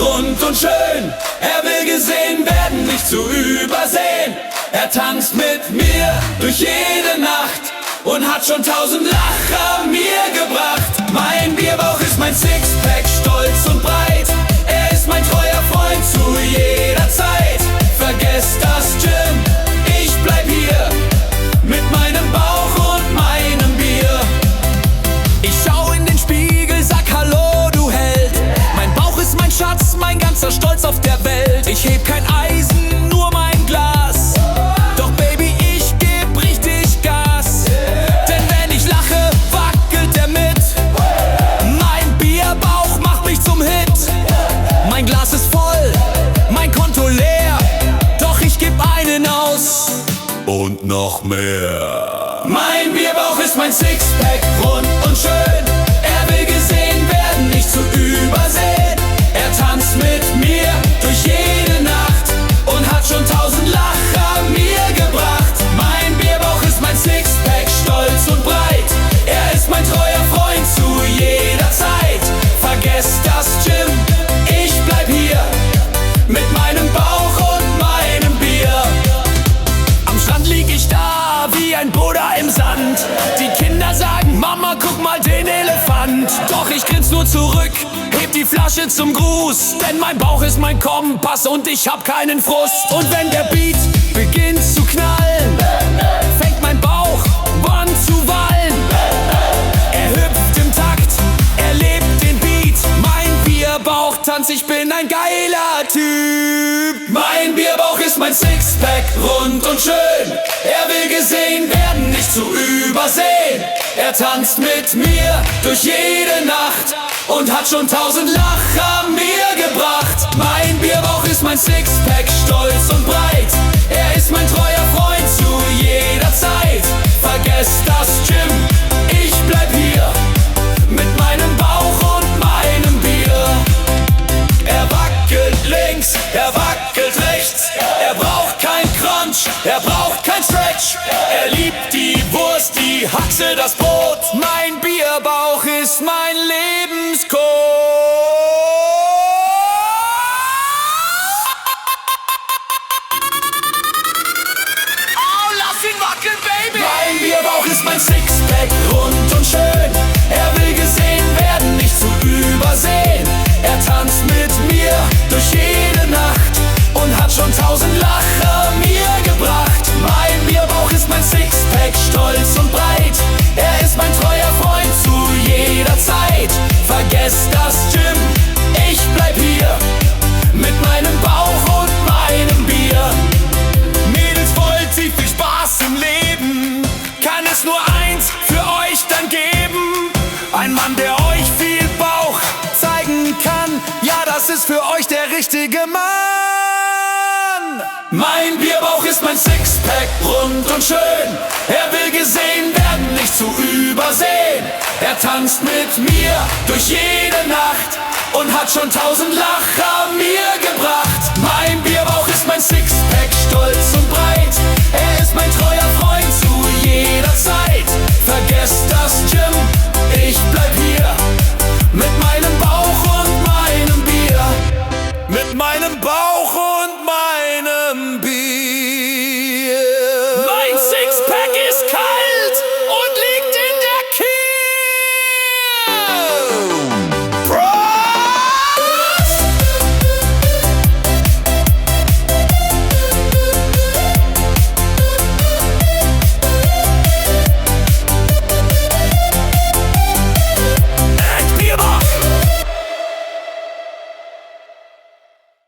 rund und schön. Er will gesehen werden, nicht zu übersehen. Er tanzt mit mir durch jede Nacht und hat schon 1000 Lacher mir gebracht. Mein Bierbauch ist mein Sixpack, stolz und breit. Er ist mein treuer Freund zu jeder Zeit. Vergesst das Gym, ich bleib hier mit meinem Bauch und meinem Bier. Ich schau in den Spiegel, sag Hallo, du Held. Mein Bauch ist mein Schatz, mein ganzer Stolz auf der Welt. Ich heb kein Eisen, nur mein Glas. Doch Baby, ich geb richtig Gas. Denn wenn ich lache, wackelt er mit. Mein Bierbauch macht mich zum Hit. Mein Glas ist voll, mein Konto leer. Doch ich geb einen aus und noch mehr. Mein Bierbauch ist mein Sixpack, rund und schön. Er will gesehen werden, nicht zu übersehen. Er tanzt mit mir durch jede Nacht und hat schon 1000 Lacher mir gebracht. Mein Bierbauch ist mein Sixpack, stolz und breit. Er ist mein treuer Freund zu jeder Zeit. Vergesst das Gym, ich bleib hier mit meinem Bauch und meinem Bier. Am Strand lieg ich da wie ein Buddha im Sand. Die Kinder sagen, Mama, guck mal den Elefant. Doch ich grinse nur zurück, heb die Flasche zum Gruß. Denn mein Bauch ist mein Kompass und ich hab keinen Frust. Und wenn der Beat beginnt zu knallen, fängt mein Bauch an zu wallen. Er hüpft im Takt, er lebt den Beat. Mein Bierbauch tanzt, ich bin ein geiler Typ. Mein Bierbauch ist mein Sixpack, rund und schön. Er will gesehen werden, nicht zu übersehen. Er tanzt mit mir durch jede Nacht und hat schon 1000 Lacher mir gebracht. Mein Bierbauch ist mein Sixpack, stolz und breit. Er ist mein treuer Freund zu jeder Zeit. Vergesst das Gym, ich bleib hier mit meinem Bauch und meinem Bier. Er wackelt links, er wackelt rechts. Er braucht kein Crunch, er braucht kein Stretch. Er liebt die Wurst, die Haxe, das Brot. Mein Bierbauch ist mein Lebenscode. Oh, lass ihn wackeln, Baby! Mein Bierbauch ist mein Sixpack, rund und schön. Er will gesehen werden, nicht zu übersehen. Er tanzt mit mir durch jede Nacht und hat schon 1000 Lacher mir gebracht. Mein Bierbauch ist mein Sixpack, stolz und breit. Er ist mein treuer Freund zu jeder Zeit. Vergesst das Gym, ich bleib hier mit meinem Bauch und meinem Bier. Mädels, wollt ihr viel Spaß im Leben? Kann es nur eins für euch dann geben? Ein Mann, der euch viel Bauch zeigen kann. Ja, das ist für euch der richtige Mann. Mein Bierbauch ist mein Sixpack, rund und schön. Er will gesehen werden, nicht zu übersehen. Er tanzt mit mir durch jede Nacht und hat schon 1000 Lacher mir gebracht. Mein Bierbauch ist mein Sixpack, stolz und breit. Er ist mein treuer Freund zu jeder Zeit.